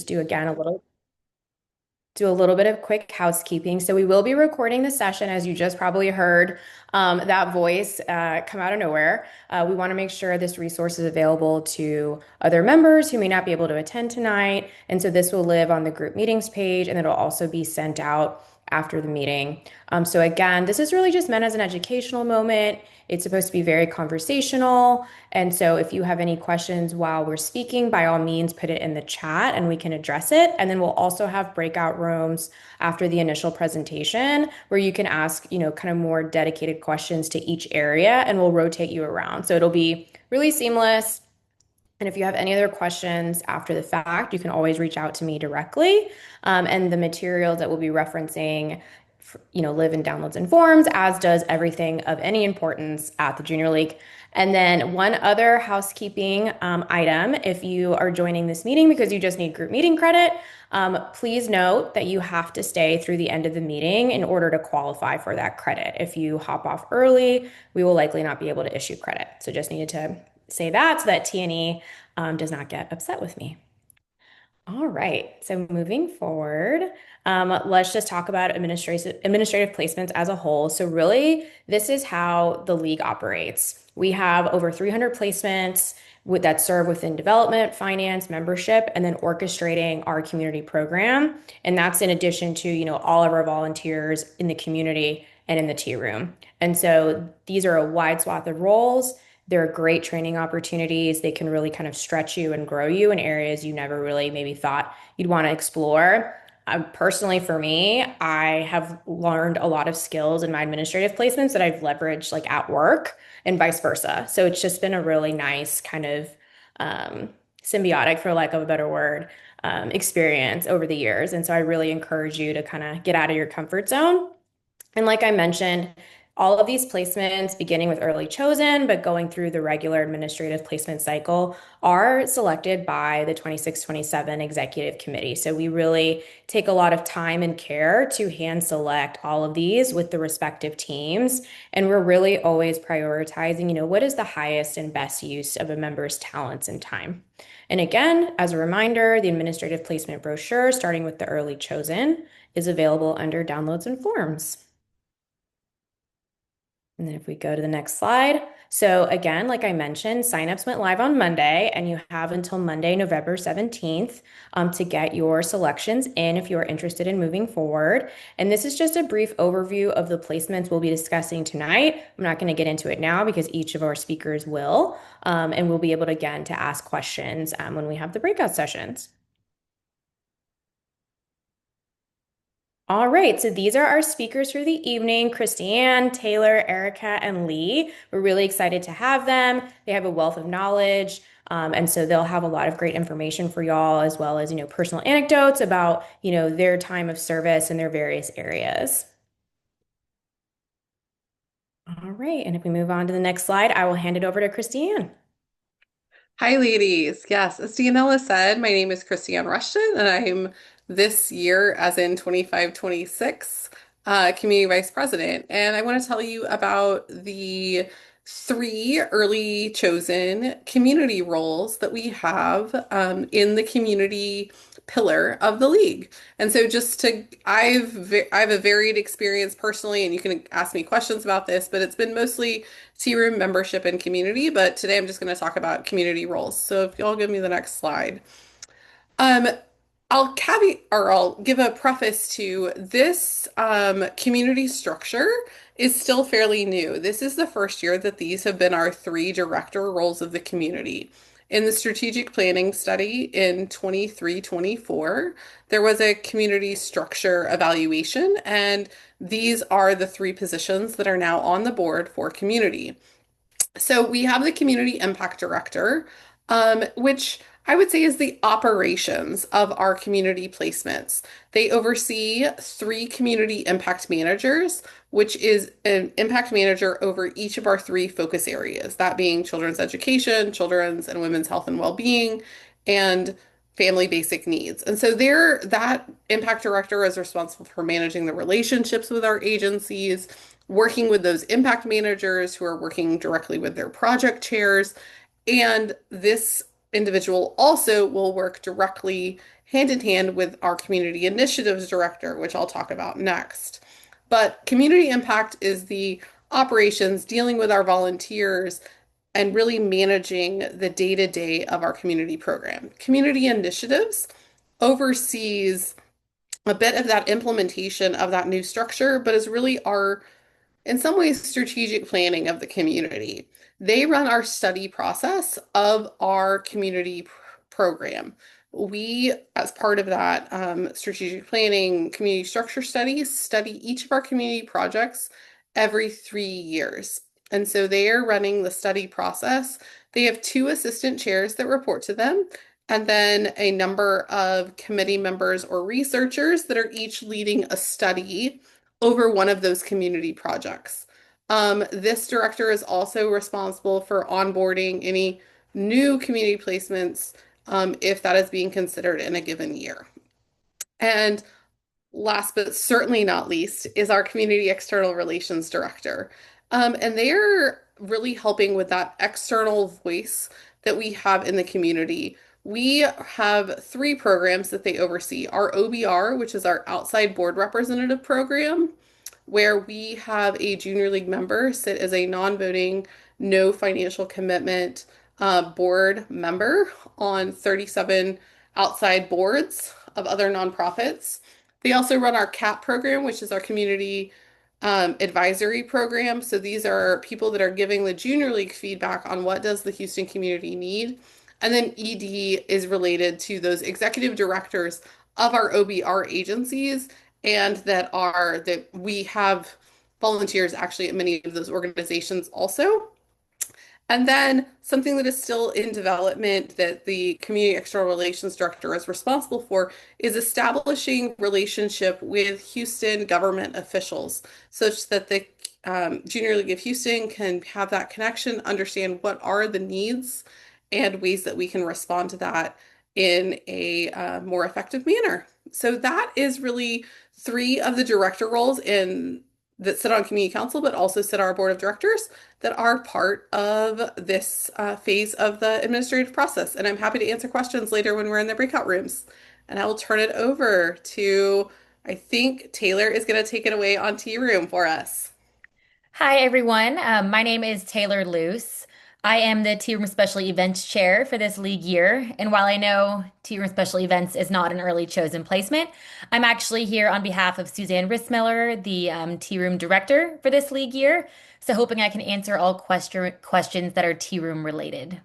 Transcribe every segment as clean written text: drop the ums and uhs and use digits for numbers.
just do a little bit of quick housekeeping. So we will be recording the session, as you just probably heard that voice come out of nowhere. We want to make sure this resource is available to other members who may not be able to attend tonight. And so this will live on the group meetings page, and it'll also be sent out after the meeting. So again, this is really just meant as an educational moment. It's supposed to be very conversational. And so if you have any questions while we're speaking, by all means, put it in the chat and we can address it. And then we'll also have breakout rooms after the initial presentation where you can ask, kind of more dedicated questions to each area and we'll rotate you around. So it'll be really seamless. And if you have any other questions after the fact, you can always reach out to me directly. And the materials that we'll be referencing, live in downloads and forms, as does everything of any importance at the Junior League. And then one other housekeeping item, if you are joining this meeting because you just need group meeting credit, please note that you have to stay through the end of the meeting in order to qualify for that credit. If you hop off early, we will likely not be able to issue credit. So just needed to say that so that TNE does not get upset with me. All right, so moving forward, let's just talk about administrative placements as a whole. So really, this is how the league operates. We have over 300 placements that serve within development, finance, membership, and then orchestrating our community program. And that's in addition to, all of our volunteers in the community and in the tea room. And so these are a wide swath of roles. They're great training opportunities. They can really kind of stretch you and grow you in areas you never really maybe thought you'd want to explore. Personally, for me, I have learned a lot of skills in my administrative placements that I've leveraged like at work and vice versa. So it's just been a really nice kind of symbiotic, for lack of a better word, experience over the years. And so I really encourage you to kind of get out of your comfort zone. And like I mentioned, all of these placements, beginning with early chosen, but going through the regular administrative placement cycle, are selected by the 26-27 executive committee. So we really take a lot of time and care to hand select all of these with the respective teams. And we're really always prioritizing, what is the highest and best use of a member's talents and time. And again, as a reminder, the administrative placement brochure, starting with the early chosen, is available under downloads and forms. And then if we go to the next slide. So again, like I mentioned, signups went live on Monday, and you have until Monday, November 17th, to get your selections in if you are interested in moving forward. And this is just a brief overview of the placements we'll be discussing tonight. I'm not going to get into it now because each of our speakers will, and we'll be able to, again, to ask questions when we have the breakout sessions. All right, so these are our speakers for the evening, Christiane, Taylor, Erica, and Lee. We're really excited to have them. They have a wealth of knowledge, and so they'll have a lot of great information for y'all, as well as, personal anecdotes about, their time of service in their various areas. All right, and if we move on to the next slide, I will hand it over to Christiane. Hi, ladies. Yes, as Dianella said, my name is Christiane Rushton, and I'm this year, as in 25-26, Community Vice President. And I want to tell you about the three early chosen community roles that we have in the community pillar of the league. And so I have a varied experience personally, and you can ask me questions about this, but it's been mostly tea room membership and community, but today I'm just going to talk about community roles. So if y'all give me the next slide. Um, I'll give a preface to this community structure is still fairly new. This is the first year that these have been our three director roles of the community. In the strategic planning study in 23-24, there was a community structure evaluation, and these are the three positions that are now on the board for community. So we have the community impact director, which I would say is the operations of our community placements. They oversee three community impact managers, which is an impact manager over each of our three focus areas, that being children's education, children's and women's health and well-being, and family basic needs. And so that impact director is responsible for managing the relationships with our agencies, working with those impact managers who are working directly with their project chairs. And this individual also will work directly hand in hand with our community initiatives director, which I'll talk about next. But community impact is the operations dealing with our volunteers and really managing the day-to-day of our community program. Community initiatives oversees a bit of that implementation of that new structure, but is really our in some ways, strategic planning of the community. They run our study process of our community program. We, as part of that strategic planning, community structure studies, study each of our community projects every 3 years. And so they are running the study process. They have two assistant chairs that report to them, and then a number of committee members or researchers that are each leading a study over one of those community projects. This director is also responsible for onboarding any new community placements if that is being considered in a given year. And last but certainly not least is our community external relations director. And they are really helping with that external voice that we have in the community. We have three programs that they oversee. Our OBR, which is our outside board representative program, where we have a junior league member sit as a non-voting, no financial commitment board member on 37 outside boards of other nonprofits. They also run our CAP program, which is our community advisory program. So these are people that are giving the junior league feedback on what does the Houston community need. And then ED is related to those executive directors of our OBR agencies and that we have volunteers actually at many of those organizations also. And then something that is still in development that the Community External Relations Director is responsible for is establishing relationship with Houston government officials such that the Junior League of Houston can have that connection, understand what are the needs and ways that we can respond to that in a more effective manner. So that is really three of the director roles in that sit on community council, but also sit on our board of directors that are part of this phase of the administrative process. And I'm happy to answer questions later when we're in the breakout rooms. And I will turn it over to, I think Taylor is going to take it away on Tea Room for us. Hi, everyone. My name is Taylor Luce. I am the Tea Room Special Events Chair for this league year. And while I know Tea Room Special Events is not an early chosen placement, I'm actually here on behalf of Suzanne Rissmiller, the Tea Room Director for this league year. So hoping I can answer all questions that are Tea Room related.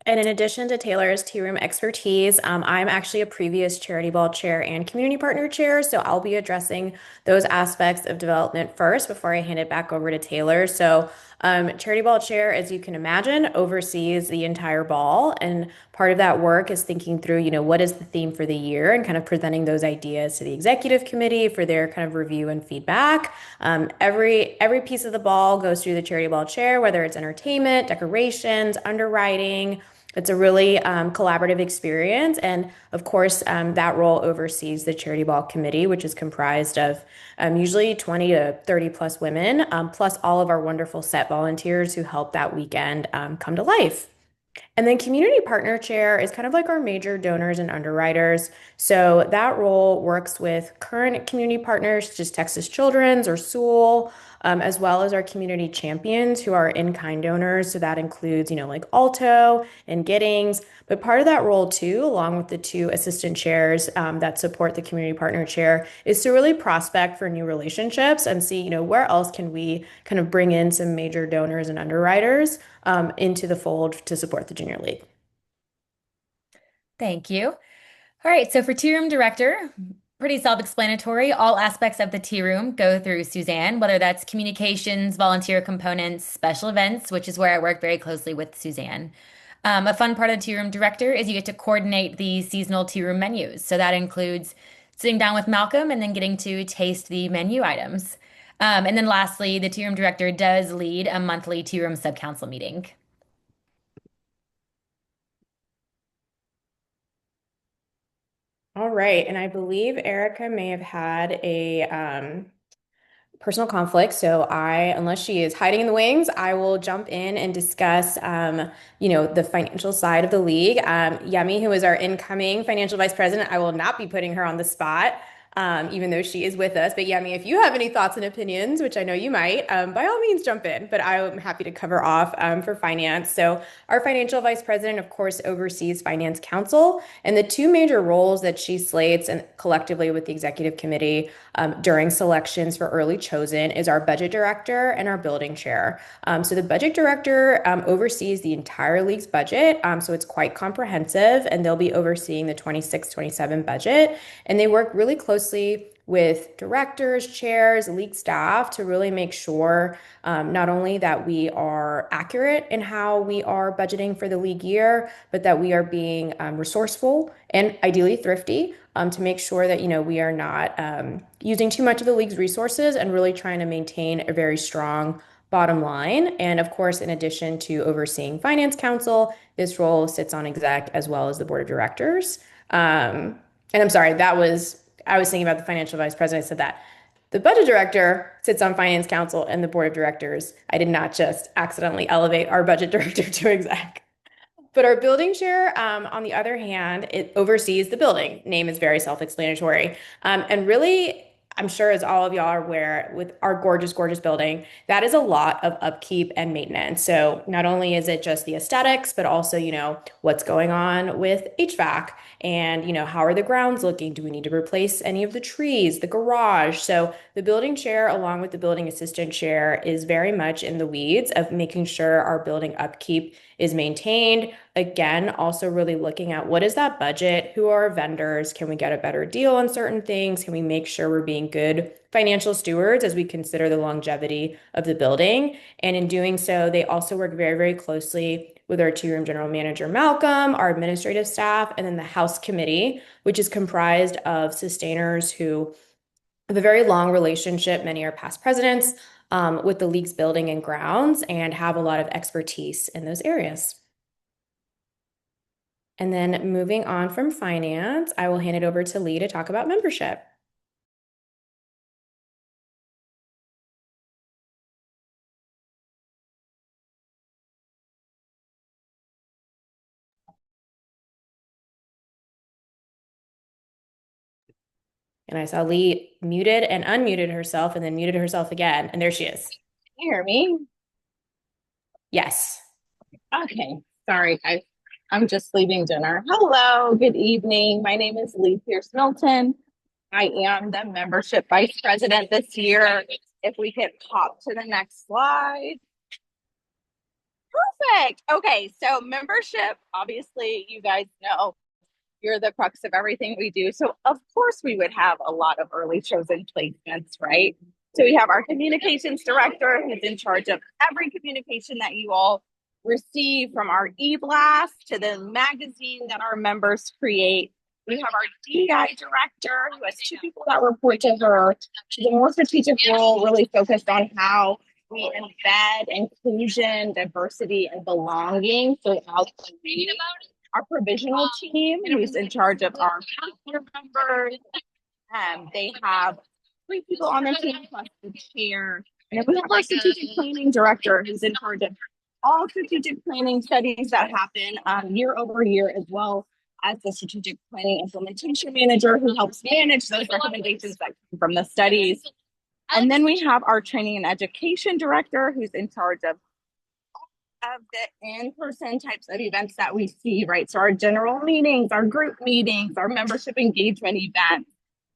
And in addition to Taylor's tea room expertise, I'm actually a previous charity ball chair and community partner chair. So I'll be addressing those aspects of development first before I hand it back over to Taylor. So, charity ball chair, as you can imagine, oversees the entire ball. And part of that work is thinking through, what is the theme for the year and kind of presenting those ideas to the executive committee for their kind of review and feedback. Every piece of the ball goes through the charity ball chair, whether it's entertainment, decorations, underwriting. It's a really collaborative experience. And of course, that role oversees the Charity Ball Committee, which is comprised of usually 20 to 30 plus women, plus all of our wonderful set volunteers who help that weekend come to life. And then community partner chair is kind of like our major donors and underwriters. So that role works with current community partners, just Texas Children's or Sewell, as well as our community champions who are in-kind donors. So that includes, like Alto and Giddings. But part of that role too, along with the two assistant chairs that support the community partner chair, is to really prospect for new relationships and see, where else can we kind of bring in some major donors and underwriters into the fold to support the junior league. Thank you. All right, so for Tea Room Director, pretty self-explanatory. All aspects of the tea room go through Suzanne, whether that's communications, volunteer components, special events, which is where I work very closely with Suzanne. A fun part of the tea room director is you get to coordinate the seasonal tea room menus. So that includes sitting down with Malcolm and then getting to taste the menu items. And then lastly, the tea room director does lead a monthly tea room subcouncil meeting. All right. And I believe Erica may have had personal conflict. So unless she is hiding in the wings, I will jump in and discuss, the financial side of the league. Yemi, who is our incoming financial vice president, I will not be putting her on the spot, even though she is with us. But Yemi, if you have any thoughts and opinions, which I know you might, by all means jump in. But I'm happy to cover off for finance. So our financial vice president, of course, oversees finance council, and the two major roles that she slates and collectively with the executive committee during selections for early chosen is our budget director and our building chair. So the budget director oversees the entire league's budget. So it's quite comprehensive, and they'll be overseeing the 26-27 budget. And they work really closely with directors, chairs, league staff to really make sure not only that we are accurate in how we are budgeting for the league year, but that we are being resourceful and ideally thrifty to make sure that we are not using too much of the league's resources and really trying to maintain a very strong bottom line. And of course, in addition to overseeing finance council, this role sits on exec as well as the board of directors. And I'm sorry, I was thinking about the financial vice president. I said that. The budget director sits on finance council and the board of directors. I did not just accidentally elevate our budget director to exec. But our building chair, on the other hand, it oversees the building. Name is very self-explanatory. And really, I'm sure as all of y'all are aware, with our gorgeous, gorgeous building, that is a lot of upkeep and maintenance. So not only is it just the aesthetics, but also, what's going on with HVAC and, how are the grounds looking? Do we need to replace any of the trees, the garage? So the building chair, along with the building assistant chair, is very much in the weeds of making sure our building upkeep is maintained. Again, also really looking at what is that budget? Who are our vendors? Can we get a better deal on certain things? Can we make sure we're being good financial stewards as we consider the longevity of the building? And in doing so, they also work very, very closely with our two-room general manager, Malcolm, our administrative staff, and then the house committee, which is comprised of sustainers who have a very long relationship. Many are past presidents with the league's building and grounds and have a lot of expertise in those areas. And then moving on from finance, I will hand it over to Lee to talk about membership. And I saw Lee muted and unmuted herself and then muted herself again. And there she is. Can you hear me? Yes. Okay. Sorry, guys. I'm just leaving dinner. Hello, good evening. My name is Lee Pierce Milton. I am the membership vice president this year. If we could pop to the next slide. Perfect. Okay, so membership, obviously, you guys know you're the crux of everything we do. So of course we would have a lot of early chosen placements, right? So we have our communications director who's in charge of every communication that you all receive, from our e-blast to the magazine that our members create. We have our DI director who has two people that report to her. She's a more strategic role, really focused on how we embed inclusion, diversity, and belonging throughout the league. Our provisional team, who's in charge of our counselor members. They have three people on their team plus the chair. And then we have our strategic planning director, who's in charge of all strategic planning studies that happen year over year, as well as the strategic planning implementation manager, who helps manage those recommendations that come from the studies. And then we have our training and education director, who's in charge of the in-person types of events that we see, right? So our general meetings, our group meetings, our membership engagement events.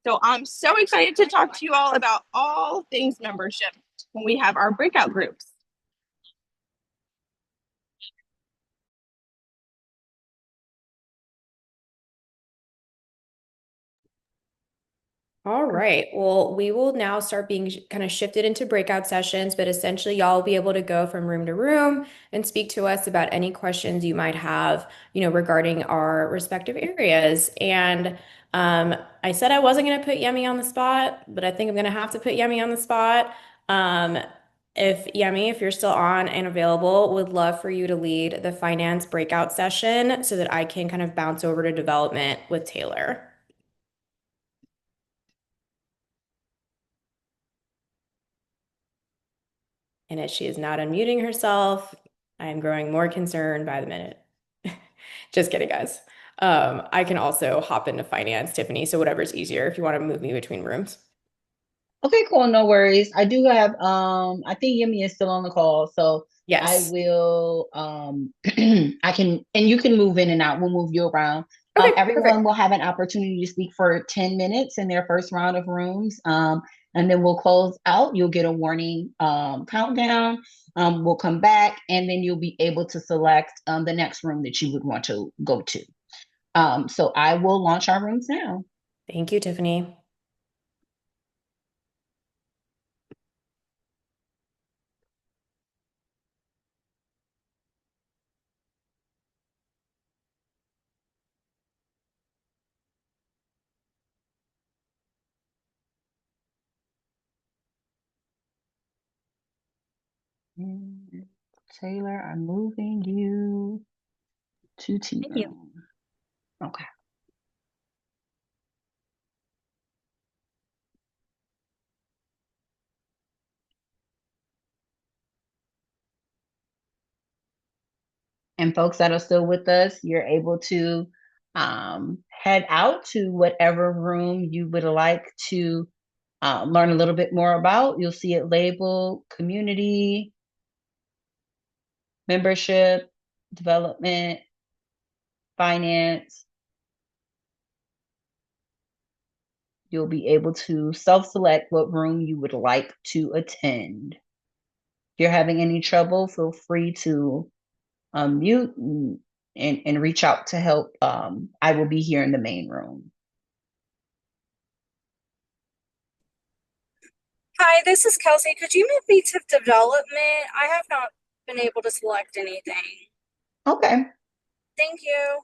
So I'm so excited to talk to you all about all things membership when we have our breakout groups. All right. Well, we will now start being kind of shifted into breakout sessions, but essentially y'all will be able to go from room to room and speak to us about any questions you might have, regarding our respective areas. And I said I wasn't going to put Yemi on the spot, but I think I'm going to have to put Yemi on the spot. Um, if Yemi, if you're still on and available, would love for you to lead the finance breakout session so that I can kind of bounce over to development with Taylor. And as she is not unmuting herself, I am growing more concerned by the minute. Just kidding, guys. I can also hop into finance, Tiffany, so whatever's easier if you want to move me between rooms. Okay, cool. No worries. I do have I think Yemi is still on the call, so I Yes. will I can, and you can move in and out. We'll move you around. Okay, Everyone perfect. will have an opportunity to speak for 10 minutes in their first round of rooms. And then we'll close out. You'll get a warning countdown. We'll come back and then you'll be able to select the next room that you would want to go to. So I will launch our rooms now. Thank you, Tiffany. And Taylor, I'm moving you to tea Thank you. room. Okay. And folks that are still with us, you're able to head out to whatever room you would like to learn a little bit more about. You'll see it labeled community, membership, development, finance. You'll be able to self-select what room you would like to attend. If you're having any trouble, feel free to unmute and reach out to help. I will be here in the main room. Hi, this is Kelsey. Could you move me to development? I have not been able to select anything. Okay. Thank you.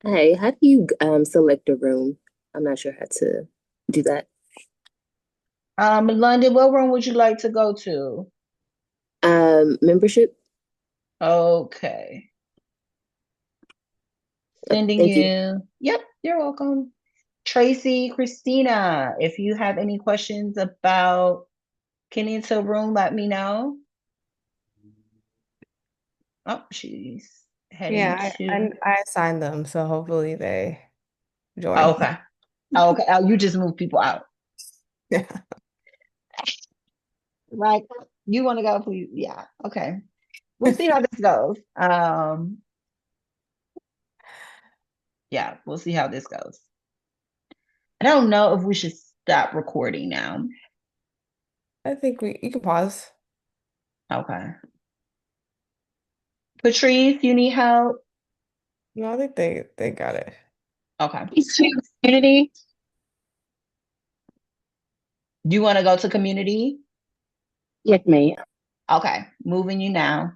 Hey, how do you select a room? I'm not sure how to do that. London, what room would you like to go to? Membership? Okay. Okay, Sending thank you. you. Yep, you're welcome. Tracy, Christina, if you have any questions about getting into a room, let me know. Oh, she's heading Yeah, to. I assigned them, so hopefully they Oh, join. okay. Oh, okay. Oh, you just move people out. Yeah. Right. You want to go, please? Yeah. Okay. We'll see how this goes. Yeah, we'll see how this goes. I don't know if we should stop recording now. I think you can pause. Okay. Patrice, you need help? No, I think they got it. Okay. Community. Do you want to go to community? Yes, ma'am. Okay, moving you now.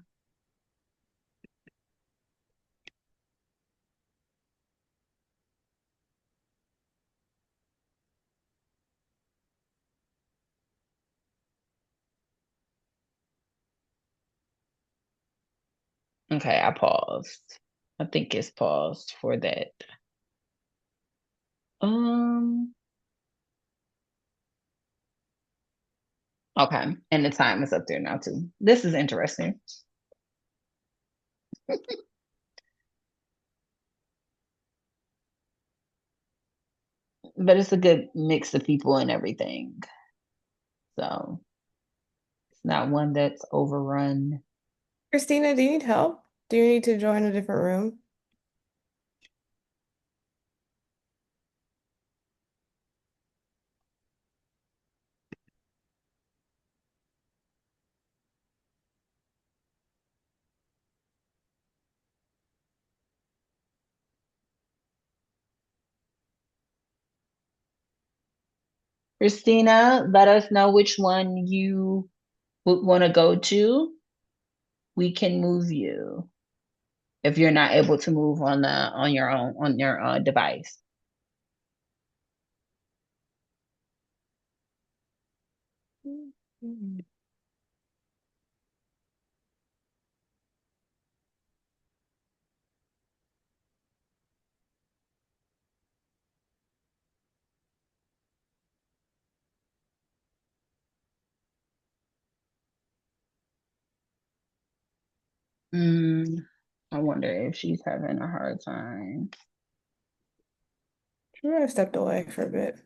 Okay, I paused. I think it's paused for that. Um, okay, and the time is up there now too. This is interesting. But it's a good mix of people and everything. So it's not one that's overrun. Christina, do you need help? Do you need to join a different room? Christina, let us know which one you would want to go to. We can move you if you're not able to move on your own on your device. Mhm. I wonder if she's having a hard time. She might have stepped away for a bit.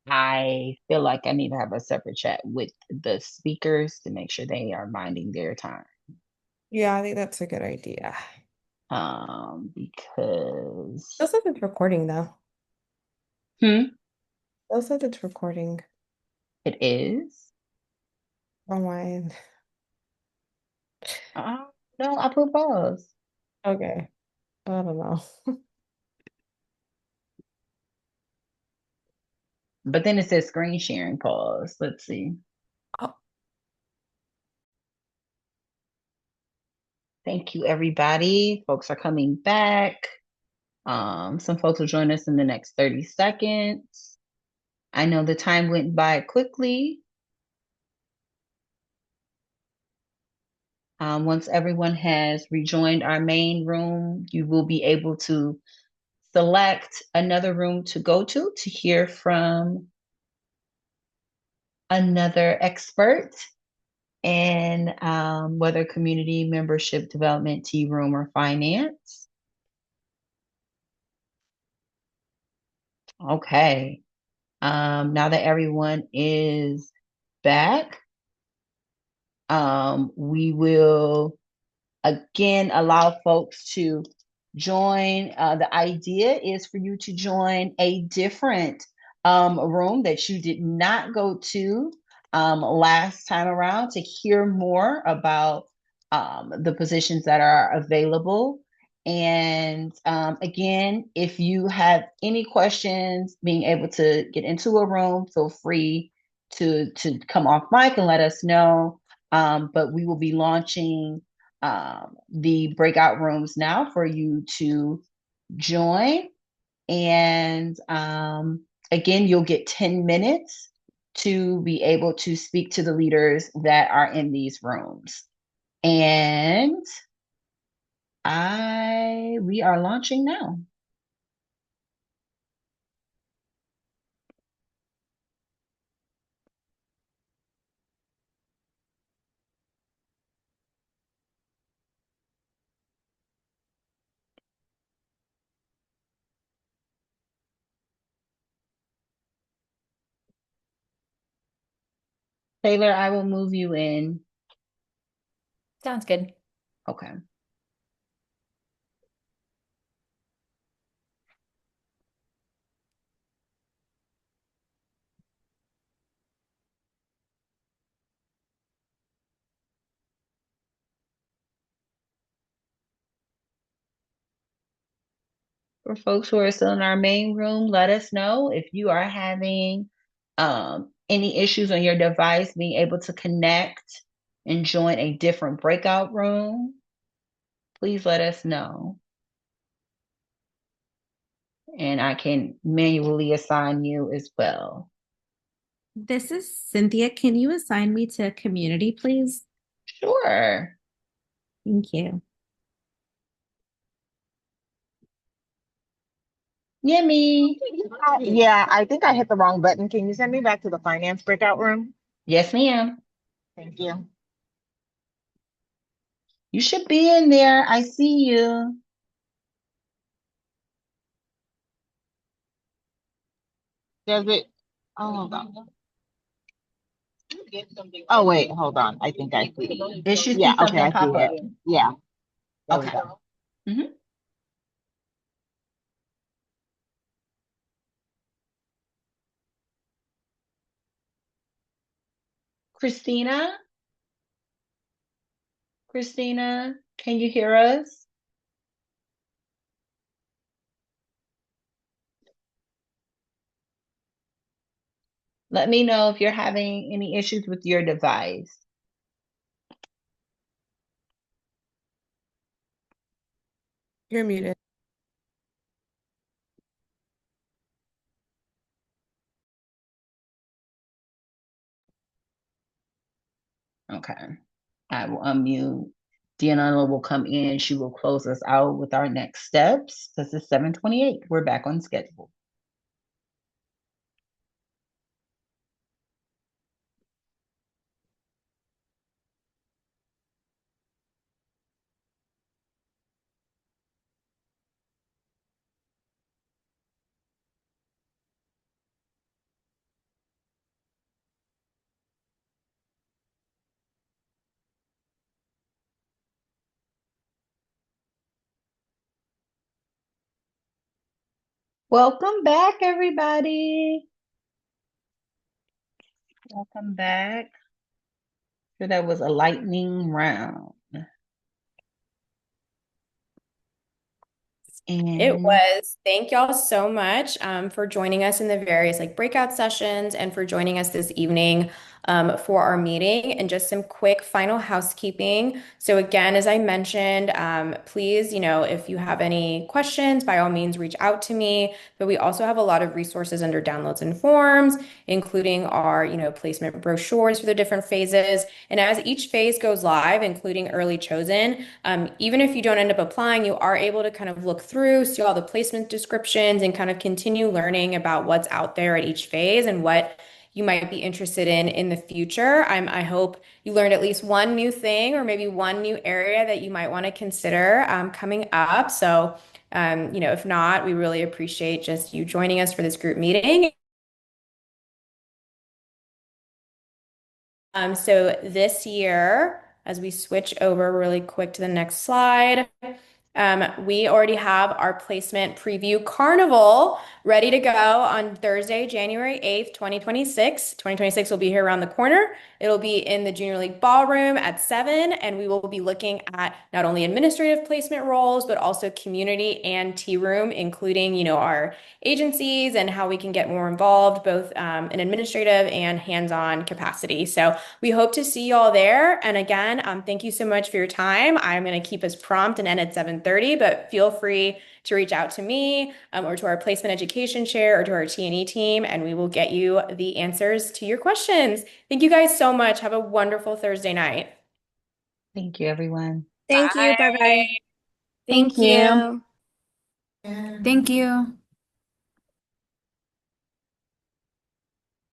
I feel like I need to have a separate chat with the speakers to make sure they are minding their time. Yeah, I think that's a good idea. Because Still said it's recording though. hmm, Still said it's recording it is. on my end. No, I put pause. Okay. I don't know. But then it says screen sharing pause. Let's see. Oh, Thank you, everybody. Folks are coming back. Some folks will join us in the next 30 seconds. I know the time went by quickly. Once everyone has rejoined our main room, you will be able to select another room to go to hear from another expert in whether community membership development, tea room, or finance. Okay. Now that everyone is back, we will again allow folks to join. The idea is for you to join a different room that you did not go to last time around to hear more about the positions that are available. And again, if you have any questions, being able to get into a room, feel free to come off mic and let us know. But we will be launching the breakout rooms now for you to join. And again, you'll get 10 minutes to be able to speak to the leaders that are in these rooms. And we are launching now. Taylor, I will move you in. Sounds good. Okay. For folks who are still in our main room, let us know if you are having any issues on your device being able to connect and join a different breakout room. Please let us know. And I can manually assign you as well. This is Cynthia. Can you assign me to community, please? Sure. Thank you. Yummy. Yeah, I think I hit the wrong button. Can you send me back to the finance breakout room? Yes, ma'am. Thank you. You should be in there. I see you. Does it? Oh, hold on. Oh, wait, hold on. I think I see it. It should Yeah, see okay, something I pop see up. it. Yeah, there we Okay. go. Mhm. Christina, Christina, can you hear us? Let me know if you're having any issues with your device. You're muted. Okay. I will unmute. Deanna will come in. She will close us out with our next steps. This is 7:28. We're back on schedule. Welcome back, everybody. Welcome back. So that was a lightning round. It And was. Thank y'all so much for joining us in the various like breakout sessions and for joining us this evening for our meeting. And just some quick final housekeeping. So again, as I mentioned, please, if you have any questions, by all means, reach out to me. But we also have a lot of resources under downloads and forms, including our, placement brochures for the different phases. And as each phase goes live, including early chosen, even if you don't end up applying, you are able to kind of look through, see all the placement descriptions, and kind of continue learning about what's out there at each phase and what you might be interested in the future. I hope you learned at least one new thing or maybe one new area that you might want to consider coming up. So, if not, we really appreciate just you joining us for this group meeting. So this year, as we switch over really quick to the next slide, we already have our placement preview carnival ready to go on Thursday, January 8th, 2026. 2026 will be here around the corner. It'll be in the Junior League Ballroom at 7, and we will be looking at not only administrative placement roles, but also community and tea room, including, our agencies and how we can get more involved, both in administrative and hands-on capacity. So we hope to see you all there. And again, thank you so much for your time. I'm going to keep us prompt and end at 7:30, but feel free to reach out to me or to our placement education chair or to our T&E team, and we will get you the answers to your questions. Thank you guys so much. Have a wonderful Thursday night. thank you, everyone. Thank you. Bye bye. Thank Thank you. you. Thank you.